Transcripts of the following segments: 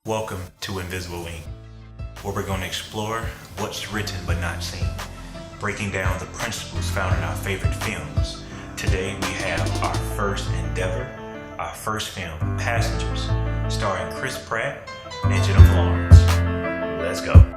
Welcome to Invisible Ink, where we're going to explore what's written but not seen, breaking down the principles found in our favorite films. Today we have our first endeavor, our first film, Passengers, starring Chris Pratt and Jennifer Lawrence. Let's go.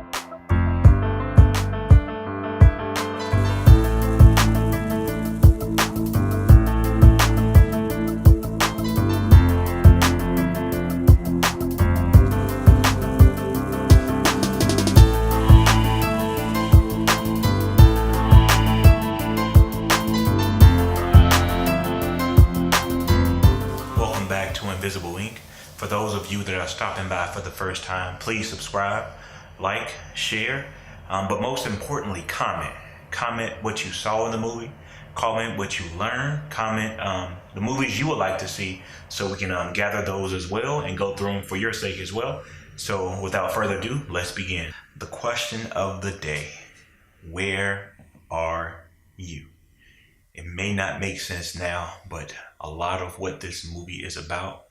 Welcome back to Invisible Ink. For those of you that are stopping by for the first time, please subscribe, like, share, but most importantly, comment. Comment what you saw in the movie, comment what you learned, comment the movies you would like to see so we can gather those as well and go through them for your sake as well. So without further ado, let's begin. The question of the day: where are you? It may not make sense now, but a lot of what this movie is about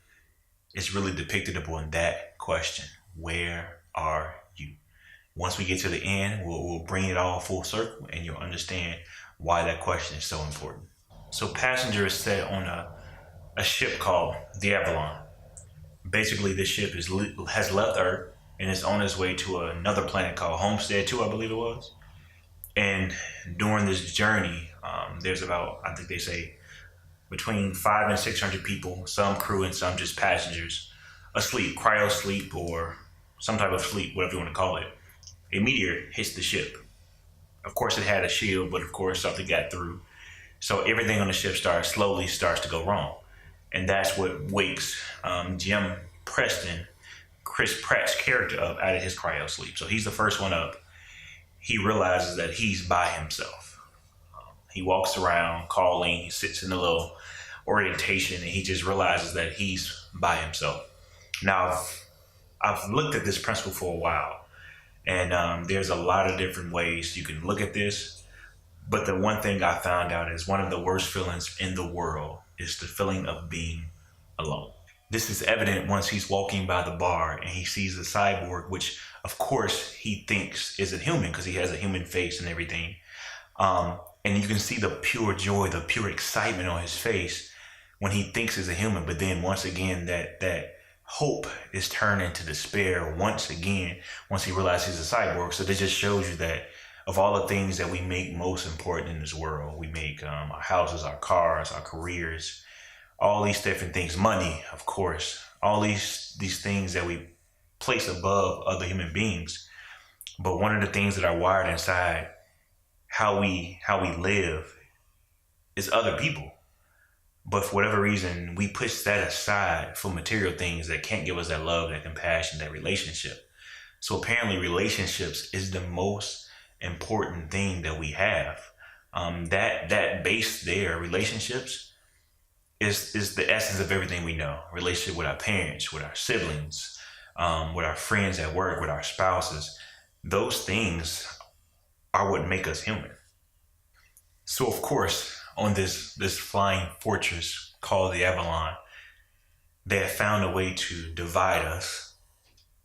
is really depicted upon that question. Where are you? Once we get to the end, we'll bring it all full circle and you'll understand why that question is so important. So Passenger is set on a ship called the Avalon. Basically, this ship has left Earth and is on its way to another planet called Homestead 2, I believe it was. And during this journey, there's about, I think they say, between 500 and 600 people, some crew and some just passengers, asleep, cryo sleep, or some type of sleep, whatever you want to call it. A meteor hits the ship. Of course, it had a shield, but of course, something got through. So everything on the ship slowly starts to go wrong. And that's what wakes Jim Preston, Chris Pratt's character, up out of his cryo sleep. So he's the first one up. He realizes that he's by himself. He walks around calling, he sits in a little orientation, and he just realizes that he's by himself. Now, I've looked at this principle for a while, and there's a lot of different ways you can look at this. But the one thing I found out is one of the worst feelings in the world is the feeling of being alone. This is evident once he's walking by the bar and he sees the cyborg, which of course he thinks is a human because he has a human face and everything. And you can see the pure joy, the pure excitement on his face when he thinks he's a human. But then once again, that hope is turned into despair once again, once he realizes he's a cyborg. So this just shows you that of all the things that we make most important in this world, we make our houses, our cars, our careers, all these different things, money, of course, all these things that we place above other human beings. But one of the things that are wired inside how we live is other people. But for whatever reason, we push that aside for material things that can't give us that love, that compassion, that relationship. So apparently relationships is the most important thing that we have. That base there, relationships, is the essence of everything we know. Relationship with our parents, with our siblings, with our friends at work, with our spouses. Those things are what make us human. So of course, on this flying fortress called the Avalon, they have found a way to divide us,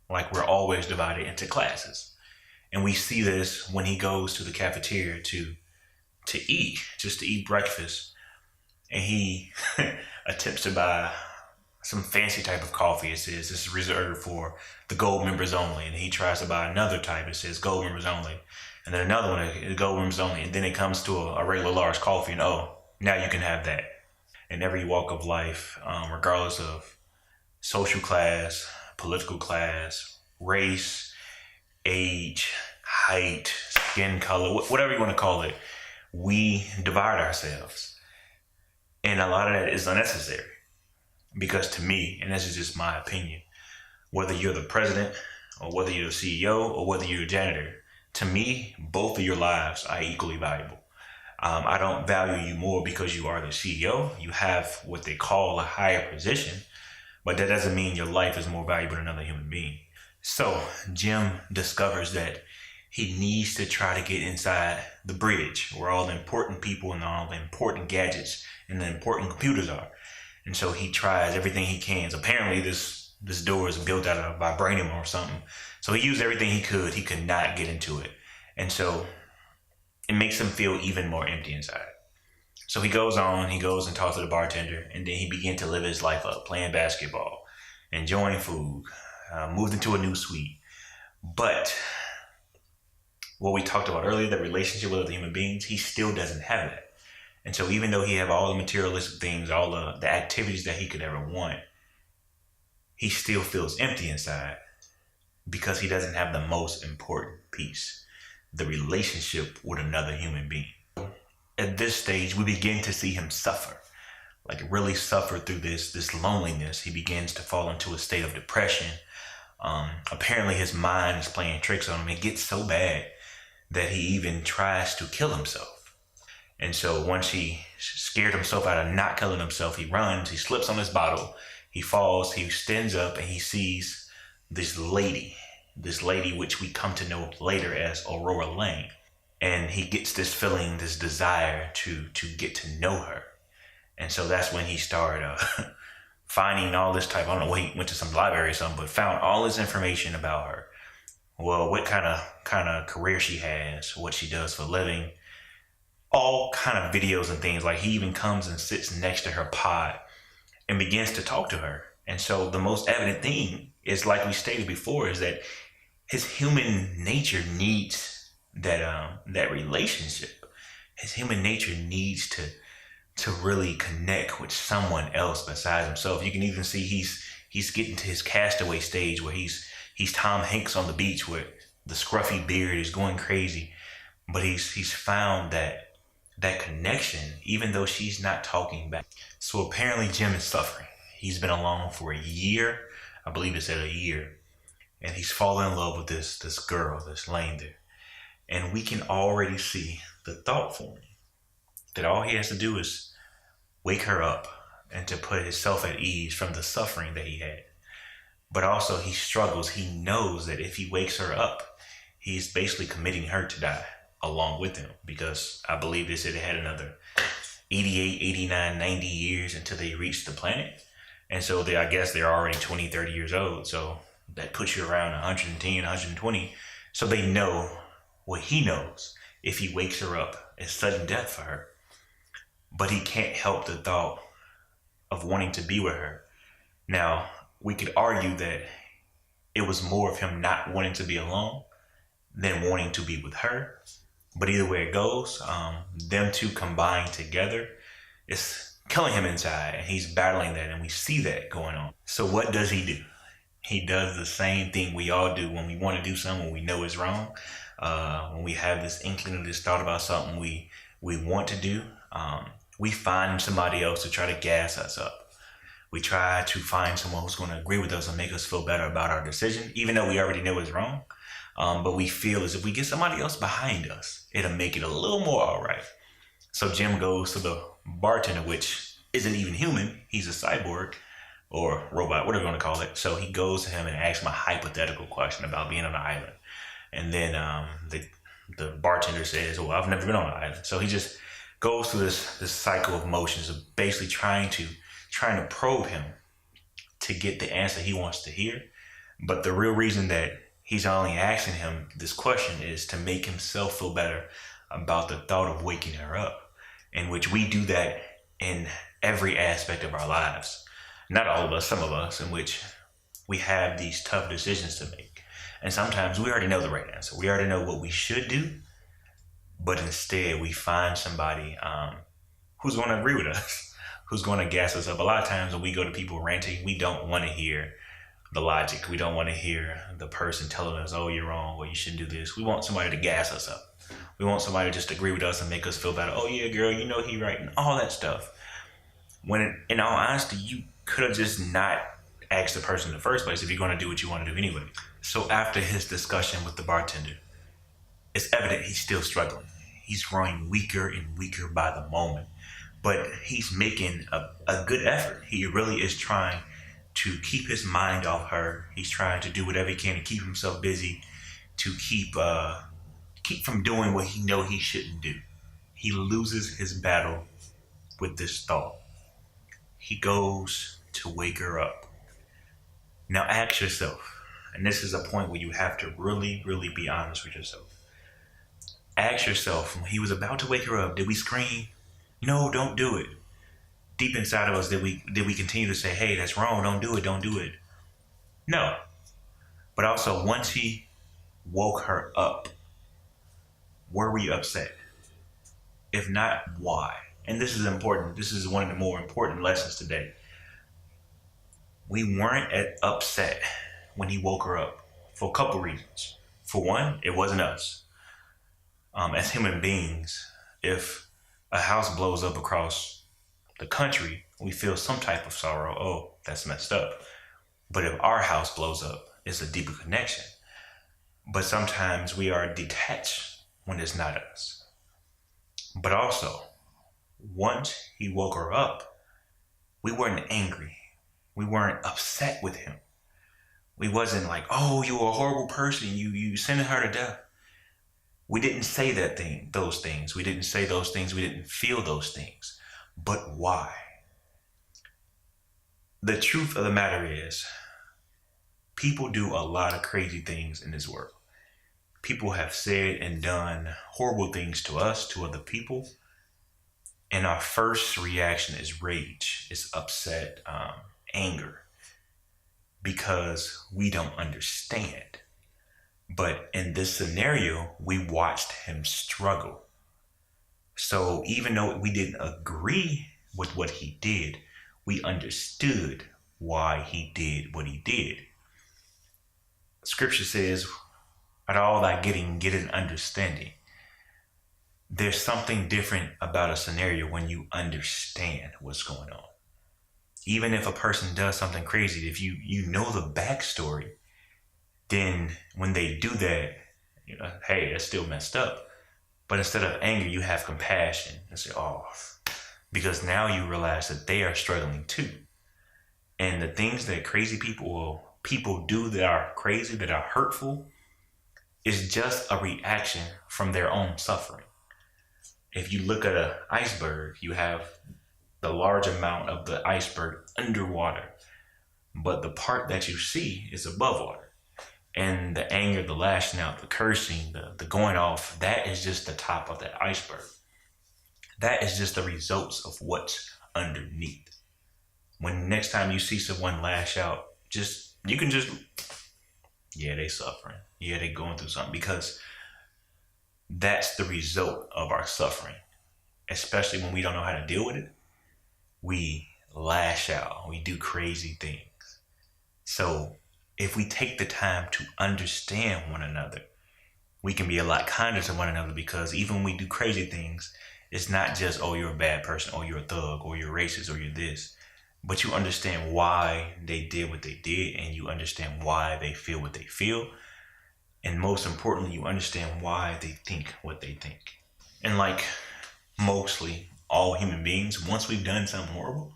like we're always divided, into classes. And we see this when he goes to the cafeteria to eat, just to eat breakfast. And he attempts to buy some fancy type of coffee. It says this is reserved for the gold members only. And he tries to buy another type. It says gold members only. And then another one, is gold members only. And then it comes to a regular large coffee, and oh, now you can have that. In every walk of life, regardless of social class, political class, race, age, height, skin color, whatever you want to call it, we divide ourselves. And a lot of that is unnecessary. Because to me, and this is just my opinion, whether you're the president or whether you're the CEO or whether you're a janitor, to me, both of your lives are equally valuable. I don't value you more because you are the CEO. You have what they call a higher position, but that doesn't mean your life is more valuable than another human being. So Jim discovers that he needs to try to get inside the bridge where all the important people and all the important gadgets and the important computers are. And so he tries everything he can. So apparently this This door is built out of vibranium or something. So he used everything he could. He could not get into it. And so it makes him feel even more empty inside. So he goes and talks to the bartender, and then he began to live his life up, playing basketball, enjoying food, moved into a new suite. But what we talked about earlier, the relationship with other human beings, he still doesn't have that. And so even though he have all the materialistic things, all the activities that he could ever want, he still feels empty inside because he doesn't have the most important piece, the relationship with another human being. At this stage, we begin to see him suffer, like really suffer through this loneliness. He begins to fall into a state of depression. Apparently his mind is playing tricks on him. It gets so bad that he even tries to kill himself. And so once he scared himself out of not killing himself, he runs, he slips on his bottle, he falls, he stands up, and he sees this lady which we come to know later as Aurora Lane. And he gets this feeling, this desire to get to know her. And so that's when he started finding all this type, I don't know, he went to some library or something, but found all this information about her. Well, what kind of career she has, what she does for a living, all kind of videos and things. Like he even comes and sits next to her pod and begins to talk to her. And so the most evident thing is, like we stated before, is that his human nature needs that relationship. His human nature needs to really connect with someone else besides himself. You can even see he's getting to his castaway stage where he's Tom Hanks on the beach where the scruffy beard is going crazy, but he's found that connection, even though she's not talking back. So apparently Jim is suffering. He's been alone for a year. I believe it said a year. And he's fallen in love with this girl that's laying there. And we can already see the thought forming that all he has to do is wake her up and to put himself at ease from the suffering that he had. But also he struggles. He knows that if he wakes her up, he's basically committing her to die along with him, because I believe they said it had another 88, 89, 90 years until they reach the planet. And so I guess they're already 20, 30 years old. So that puts you around 110, 120. So they know what he knows. If he wakes her up, it's sudden death for her. But he can't help the thought of wanting to be with her. Now, we could argue that it was more of him not wanting to be alone than wanting to be with her. But either way it goes, them two combined together, it's killing him inside, and he's battling that, and we see that going on. So what does he do? He does the same thing we all do when we want to do something we know is wrong. When we have this inkling, this thought about something we want to do, we find somebody else to try to gas us up. We try to find someone who's going to agree with us and make us feel better about our decision, even though we already know it's wrong. But we feel as if we get somebody else behind us, it'll make it a little more all right. So Jim goes to the bartender, which isn't even human. He's a cyborg or robot, whatever you want to call it. So he goes to him and asks him a hypothetical question about being on an island. And then the bartender says, well, I've never been on an island. So he just goes through this cycle of motions of basically trying to probe him to get the answer he wants to hear. But the real reason that he's only asking him this question is to make himself feel better about the thought of waking her up, in which we do that in every aspect of our lives. Not all of us, some of us, in which we have these tough decisions to make. And sometimes we already know the right answer. We already know what we should do, but instead we find somebody who's going to agree with us, who's going to gas us up. A lot of times when we go to people ranting, we don't want to hear the logic. We don't want to hear the person telling us, oh, you're wrong, or you shouldn't do this. We want somebody to gas us up. We want somebody to just agree with us and make us feel better. Oh yeah, girl, you know he right, and all that stuff. When in all honesty, you could have just not asked the person in the first place if you're going to do what you want to do anyway. So after his discussion with the bartender, it's evident he's still struggling. He's growing weaker and weaker by the moment, but he's making a good effort. He really is trying to keep his mind off her. He's trying to do whatever he can to keep himself busy, to keep from doing what he know he shouldn't do. He loses his battle with this thought. He goes to wake her up. Now ask yourself, and this is a point where you have to really, really be honest with yourself. Ask yourself, when he was about to wake her up, did we scream, "No, don't do it"? Deep inside of us, did we continue to say, "Hey, that's wrong, don't do it, don't do it"? No. But also, once he woke her up, were we upset? If not, why? And this is important. This is one of the more important lessons today. We weren't upset when he woke her up for a couple reasons. For one, it wasn't us. As human beings, if a house blows up across the country, we feel some type of sorrow. Oh, that's messed up. But if our house blows up, it's a deeper connection. But sometimes we are detached when it's not us. But also, once he woke her up, we weren't angry. We weren't upset with him. We wasn't like, "Oh, you're a horrible person. You sending her to death." We didn't say those things. We didn't say those things. We didn't feel those things. But why? The truth of the matter is, people do a lot of crazy things in this world. People have said and done horrible things to us, to other people. And our first reaction is rage, is upset, anger, because we don't understand. But in this scenario, we watched him struggle. So even though we didn't agree with what he did, we understood why he did what he did. Scripture says, "At all thy getting, get an understanding." There's something different about a scenario when you understand what's going on. Even if a person does something crazy, if you know the backstory, then when they do that, hey, that's still messed up. But instead of anger, you have compassion and say, "Oh," because now you realize that they are struggling too. And the things that crazy people do that are crazy, that are hurtful, is just a reaction from their own suffering. If you look at an iceberg, you have the large amount of the iceberg underwater, but the part that you see is above water. And the anger, the lashing out, the cursing, the going off, that is just the top of that iceberg. That is just the results of what's underneath. When next time you see someone lash out, yeah, they suffering. Yeah, they going through something, because that's the result of our suffering. Especially when we don't know how to deal with it, we lash out, we do crazy things. So if we take the time to understand one another, we can be a lot kinder to one another, because even when we do crazy things, it's not just, "Oh, you're a bad person," or "You're a thug," or "You're racist," or "You're this." But you understand why they did what they did, and you understand why they feel what they feel. And most importantly, you understand why they think what they think. And like mostly all human beings, once we've done something horrible,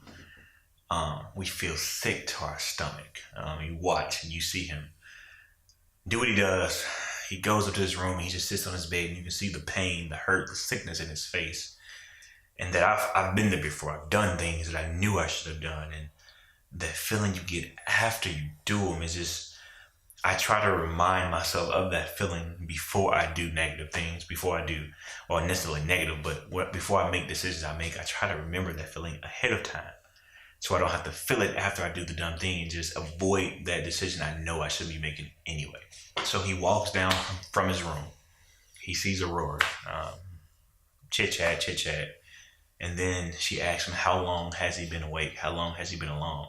we feel sick to our stomach. You watch and you see him do what he does. He goes up to his room, he just sits on his bed, and you can see the pain, the hurt, the sickness in his face. And that I've been there before. I've done things that I knew I should have done. And the feeling you get after you do them is just, I try to remind myself of that feeling before I do negative things, before I do, or necessarily negative, but before I make decisions I try to remember that feeling ahead of time, so I don't have to feel it after I do the dumb thing and just avoid that decision I know I should be making anyway. So he walks down from his room. He sees Aurora. Chit chat. And then she asks him, how long has he been awake? How long has he been alone?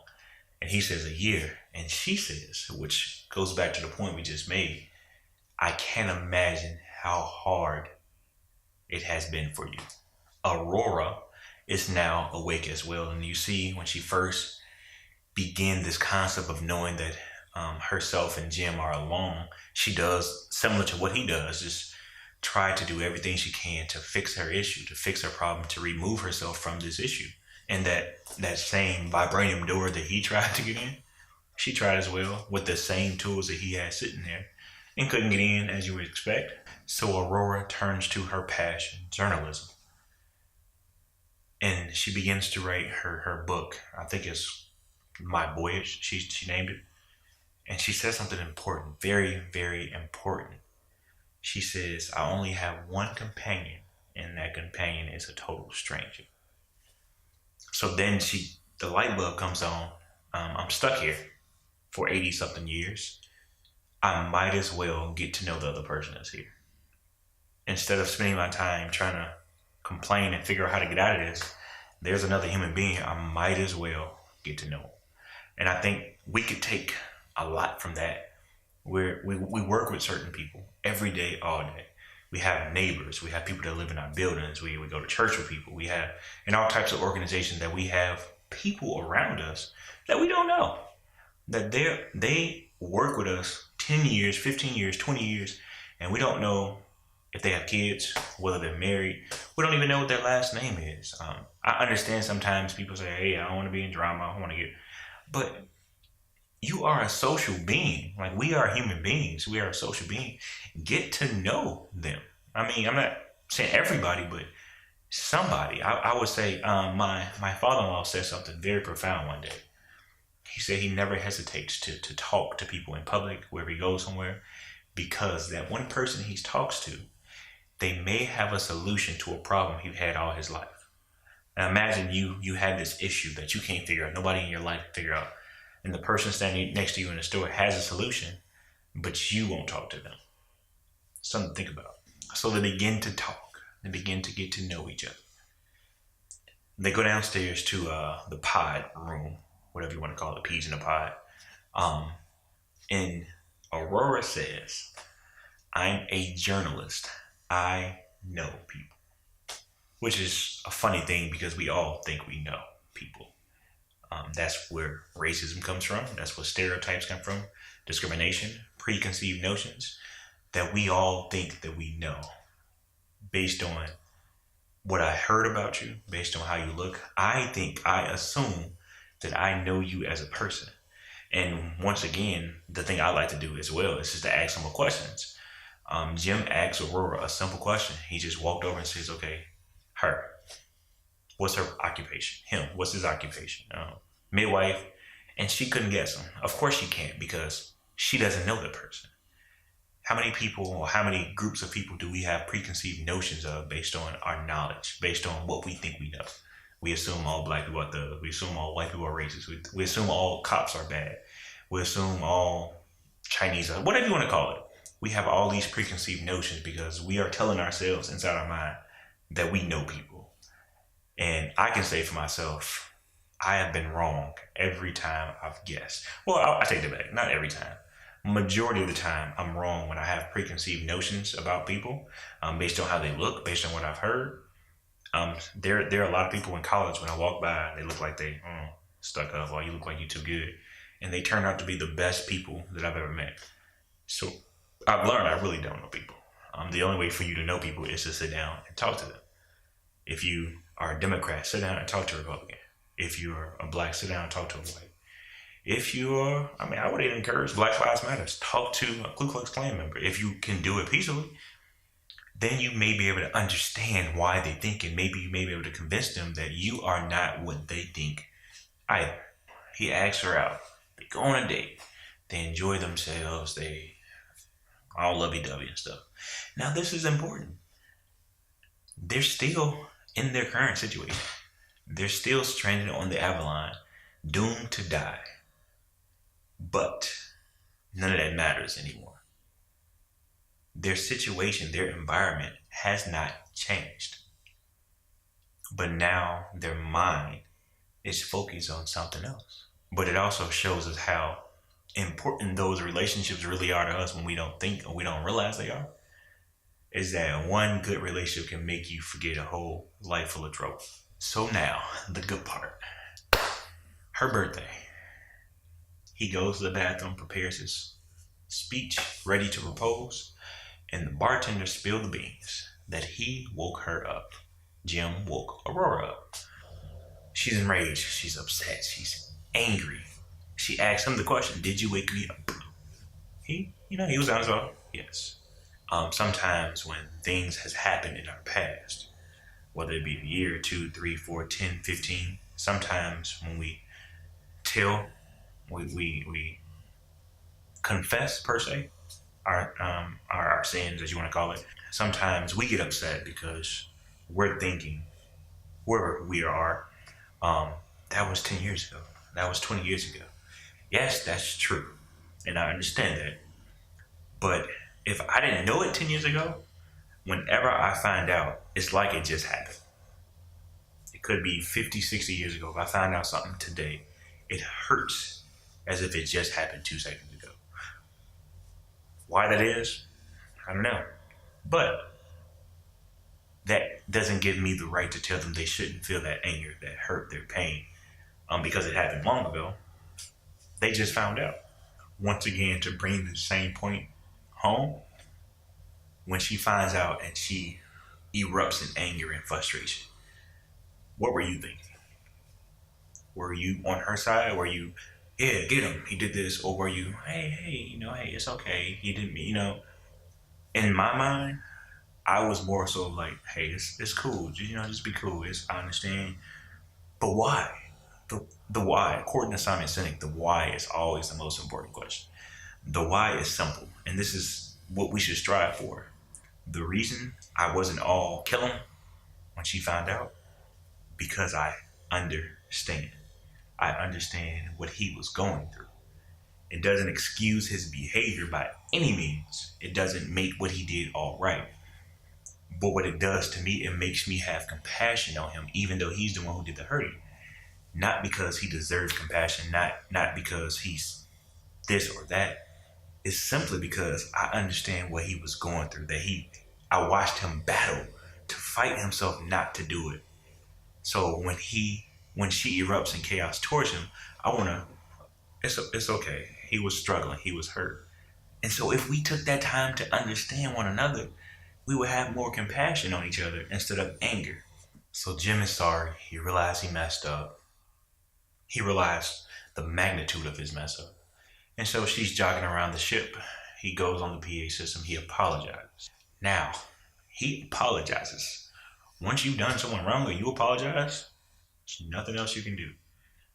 And he says, a year. And she says, which goes back to the point we just made, I can't imagine how hard it has been for you. Aurora is now awake as well. And you see, when she first began this concept of knowing that herself and Jim are alone, she does similar to what he does, just try to do everything she can to fix her issue, to fix her problem, to remove herself from this issue. And that same vibranium door that he tried to get in, she tried as well with the same tools that he had sitting there and couldn't get in, as you would expect. So Aurora turns to her passion, journalism. And she begins to write her book. I think it's My Voyage, she named it. And she says something important, very, very important. She says, I only have one companion, and that companion is a total stranger. So then the light bulb comes on. I'm stuck here for 80 something years. I might as well get to know the other person that's here. Instead of spending my time trying to complain and figure out how to get out of this, there's another human being. I might as well get to know. And I think we could take a lot from that. Where we work with certain people every day, all day. We have neighbors. We have people that live in our buildings. We go to church with people. We have in all types of organizations that we have people around us that we don't know. That they work with us 10 years, 15 years, 20 years, and we don't know if they have kids, whether they're married. We don't even know what their last name is. I understand sometimes people say, hey, I don't want to be in drama. I don't want to get... But you are a social being. Like, we are human beings. We are a social being. Get to know them. I mean, I'm not saying everybody, but somebody. I would say my father-in-law said something very profound one day. He said he never hesitates to talk to people in public, wherever he goes somewhere, because that one person he talks to, they may have a solution to a problem he's had all his life. Now imagine you had this issue that you can't figure out. Nobody in your life can figure out. And the person standing next to you in the store has a solution, but you won't talk to them. Something to think about. So they begin to talk. They begin to get to know each other. They go downstairs to the pod room, whatever you want to call it, peas in the pod. And Aurora says, I'm a journalist. I know people. Which is a funny thing because we all think we know people. That's where racism comes from. That's where stereotypes come from. Discrimination, preconceived notions that we all think that we know based on what I heard about you, based on how you look. I assume that I know you as a person. And once again, the thing I like to do as well is just to ask simple questions. Jim asked Aurora a simple question. He just walked over and says, okay, her. What's her occupation? Him. What's his occupation? Midwife. And she couldn't guess him. Of course she can't, because she doesn't know the person. How many people or how many groups of people do we have preconceived notions of based on our knowledge, based on what we think we know? We assume all black people are thugs. We assume all white people are racist. We assume all cops are bad. We assume all Chinese are, whatever you want to call it. We have all these preconceived notions because we are telling ourselves inside our mind that we know people. And I can say for myself, I have been wrong every time I've guessed. Well, I take that back. Not every time. Majority of the time, I'm wrong when I have preconceived notions about people based on how they look, based on what I've heard. There are a lot of people in college when I walk by, they look like they stuck up, or you look like you're too good. And they turn out to be the best people that I've ever met. So I've learned I really don't know people. The only way for you to know people is to sit down and talk to them. If you are a Democrat, sit down and talk to a Republican. If you're a black, sit down and talk to a white. If you're, I would even encourage Black Lives Matter. Talk to a Ku Klux Klan member. If you can do it peacefully, then you may be able to understand why they think, and maybe you may be able to convince them that you are not what they think either. He asks her out. They go on a date. They enjoy themselves. They all lovey-dovey and stuff. Now, this is important. They're still in their current situation. They're still stranded on the Avalon, doomed to die. But none of that matters anymore. Their situation, their environment has not changed. But now their mind is focused on something else. But it also shows us how important those relationships really are to us when we don't think or we don't realize they are. Is that one good relationship can make you forget a whole life full of trouble. So now, the good part. Her birthday. He goes to the bathroom, prepares his speech, ready to propose, and the bartender spilled the beans that he woke her up. Jim woke Aurora up. She's enraged. She's upset. She's angry. She asked him the question, did you wake me up? He was honest about it. Yes. Sometimes when things has happened in our past, whether it be a year, 2, 3, 4, 10, 15, sometimes when we tell, we confess per se our sins, as you want to call it. Sometimes we get upset because we're thinking where we are. Um, that was 10 years ago. That was 20 years ago. Yes, that's true, and I understand that. But if I didn't know it 10 years ago, whenever I find out, it's like it just happened. It could be 50, 60 years ago. If I find out something today, it hurts as if it just happened 2 seconds ago. Why that is, I don't know. But that doesn't give me the right to tell them they shouldn't feel that anger, that hurt, their pain, because it happened long ago. They just found out. Once again, to bring the same point home, when she finds out and she erupts in anger and frustration, what were you thinking? Were you on her side? Were you, yeah, get him, he did this? Or were you, hey, hey, it's okay, he didn't mean. In my mind, I was more so like, hey, it's cool, just be cool. I understand. But why? The why, according to Simon Sinek, the why is always the most important question. The why is simple, and this is what we should strive for. The reason I wasn't all kill him when she found out, because I understand. I understand what he was going through. It doesn't excuse his behavior by any means. It doesn't make what he did all right. But what it does to me, it makes me have compassion on him, even though he's the one who did the hurting. Not because he deserves compassion, not because he's this or that. It's simply because I understand what he was going through. I watched him battle to fight himself not to do it. So when she erupts in chaos towards him, it's okay. He was struggling. He was hurt. And so if we took that time to understand one another, we would have more compassion on each other instead of anger. So Jim is sorry. He realized he messed up. He realized the magnitude of his mess up. And so she's jogging around the ship. He goes on the PA system. He apologizes. Now, he apologizes. Once you've done someone wrong or you apologize, there's nothing else you can do.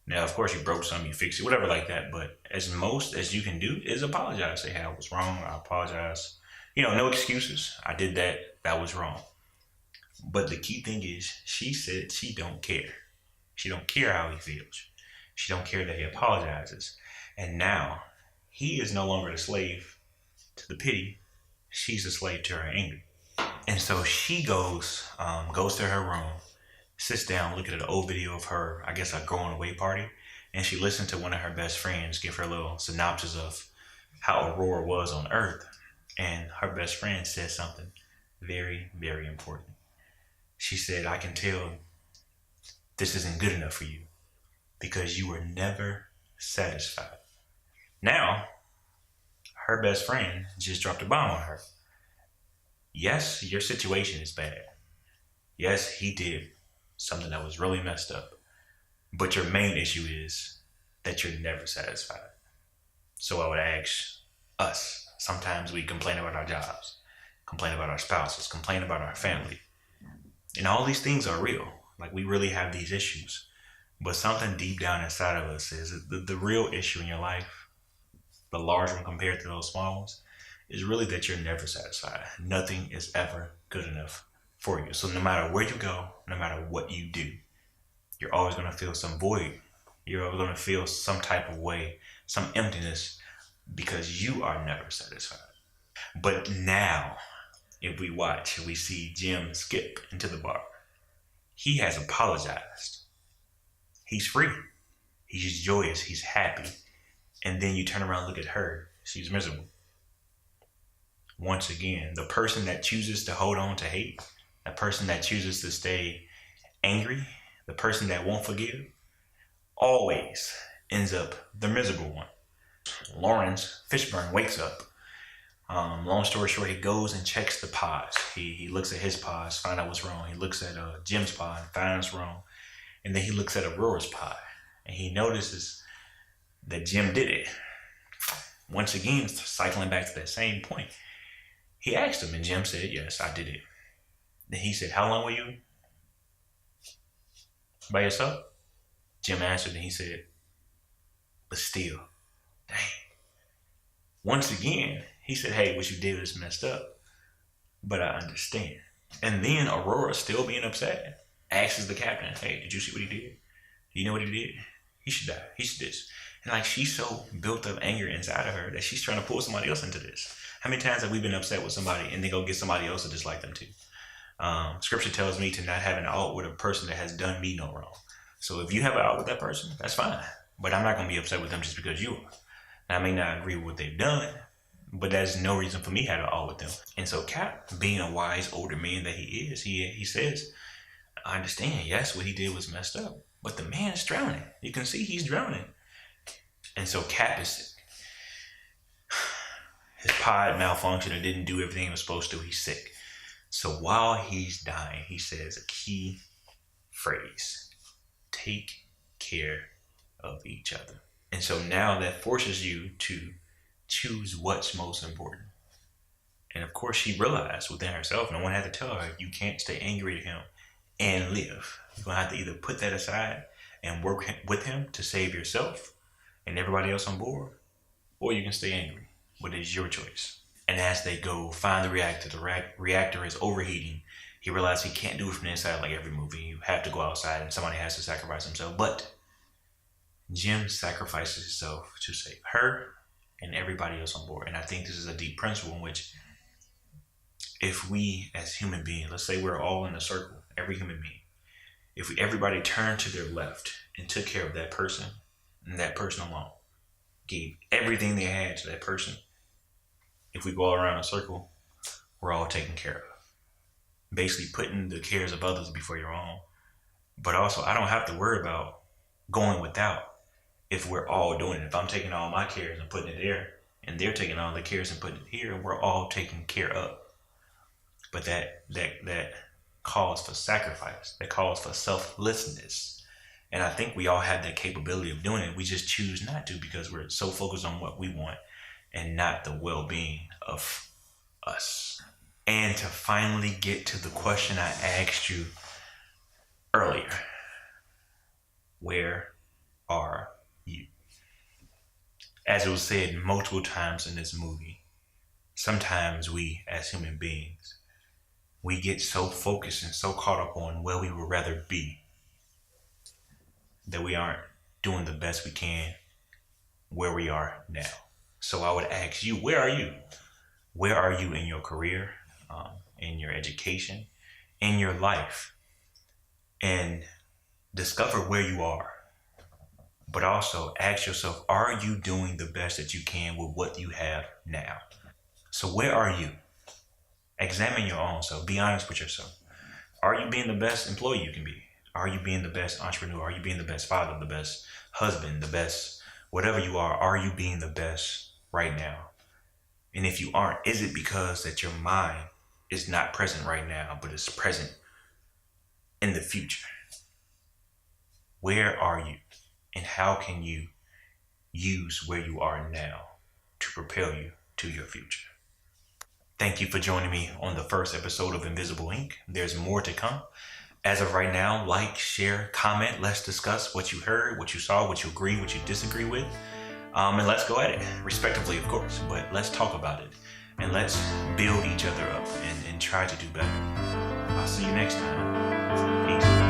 Now, of course, you broke something, you fix it, whatever like that. But as most as you can do is apologize. Say, hey, I was wrong. I apologize. No excuses. I did that. That was wrong. But the key thing is, she said she don't care. She don't care how he feels. She don't care that he apologizes. And now, he is no longer the slave to the pity. She's a slave to her anger. And so she goes to her room, sits down, looking at an old video of her, I guess, a going away party. And she listened to one of her best friends give her a little synopsis of how Aurora was on Earth. And her best friend said something very, very important. She said, I can tell this isn't good enough for you because you were never satisfied. Now, her best friend just dropped a bomb on her. Yes, your situation is bad. Yes, he did something that was really messed up. But your main issue is that you're never satisfied. So I would ask us, sometimes we complain about our jobs, complain about our spouses, complain about our family. And all these things are real. Like, we really have these issues. But something deep down inside of us is the real issue in your life, the large one compared to those small ones, is really that you're never satisfied. Nothing is ever good enough for you. So no matter where you go, no matter what you do, you're always going to feel some void. You're always going to feel some type of way, some emptiness, because you are never satisfied. But now, if we see Jim skip into the bar. He has apologized. He's free. He's joyous. He's happy. And then you turn around and look at her. She's miserable. Once again, the person that chooses to hold on to hate, the person that chooses to stay angry, the person that won't forgive, always ends up the miserable one. Lawrence Fishburne wakes up. Long story short, he goes and checks the pods. He looks at his pods, find out what's wrong. He looks at Jim's pod, finds what's wrong. And then he looks at Aurora's pod. And he notices that Jim did it. Once again, cycling back to that same point. He asked him, and Jim said, yes, I did it. Then he said, how long were you by yourself? Jim answered, and he said, but still, dang. Once again, he said, hey, what you did was messed up, but I understand. And then Aurora, still being upset, asks the captain, hey, did you see what he did? Do you know what he did? He should die. He should this. And like, she's so built up anger inside of her that she's trying to pull somebody else into this. How many times have we been upset with somebody and then go get somebody else to dislike them too? Scripture tells me to not have an ought with a person that has done me no wrong. So if you have an ought with that person, that's fine. But I'm not going to be upset with them just because you are. Now, I may not agree with what they've done, but that's no reason for me to have an ought with them. And so Cap, being a wise older man that he is, he says, I understand, yes, what he did was messed up, but the man is drowning. You can see he's drowning. And so Cap is, his pod malfunctioned and didn't do everything he was supposed to. He's sick. So while he's dying, he says a key phrase: take care of each other. And so now that forces you to choose what's most important. And of course, she realized within herself, no one had to tell her, you can't stay angry at him and live. You're going to have to either put that aside and work with him to save yourself and everybody else on board, or you can stay angry. But it's your choice. And as they go find the reactor is overheating. He realized he can't do it from the inside like every movie. You have to go outside and somebody has to sacrifice himself. But Jim sacrifices himself to save her and everybody else on board. And I think this is a deep principle in which if we as human beings, let's say we're all in a circle, every human being, if everybody turned to their left and took care of that person and that person alone, gave everything they had to that person, if we go all around a circle, we're all taken care of. Basically putting the cares of others before your own. But also, I don't have to worry about going without if we're all doing it. If I'm taking all my cares and putting it there, and they're taking all the cares and putting it here, we're all taken care of. But that calls for sacrifice. That calls for selflessness. And I think we all have that capability of doing it. We just choose not to because we're so focused on what we want and not the well-being of us. And to finally get to the question I asked you earlier, where are you? As it was said multiple times in this movie, sometimes we as human beings, we get so focused and so caught up on where we would rather be that we aren't doing the best we can where we are now. So I would ask you, where are you? Where are you in your career, in your education, in your life? And discover where you are. But also ask yourself, are you doing the best that you can with what you have now? So where are you? Examine your own self. Be honest with yourself. Are you being the best employee you can be? Are you being the best entrepreneur? Are you being the best father, the best husband, the best whatever you are you being the best right now? And if you aren't, is it because that your mind is not present right now, but is present in the future? Where are you? And how can you use where you are now to propel you to your future? Thank you for joining me on the first episode of Invisible Ink. There's more to come. As of right now, like, share, comment. Let's discuss what you heard, what you saw, what you agree, what you disagree with. And let's go at it, respectively, of course. But let's talk about it. And let's build each other up and try to do better. I'll see you next time. Peace.